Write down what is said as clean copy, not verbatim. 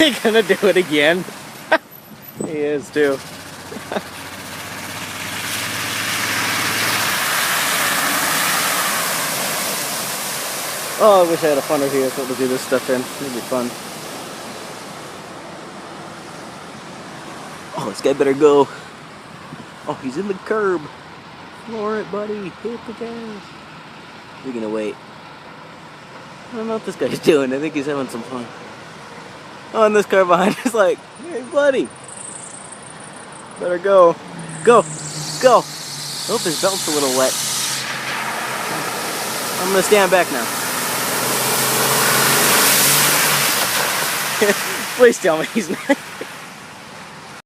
he gonna do it again? He is too. Oh, I wish I had a funner vehicle to do this stuff in. It'd be fun. Oh, this guy better go. Oh, he's in the curb. Floor it, buddy. Hit the gas. You're gonna wait. I don't know what this guy's doing. I think he's having some fun. Oh, and this car behind is like, hey, buddy. Better go. Go. Go. Oh, his belt's a little wet. I'm gonna stand back now. Please tell me he's not.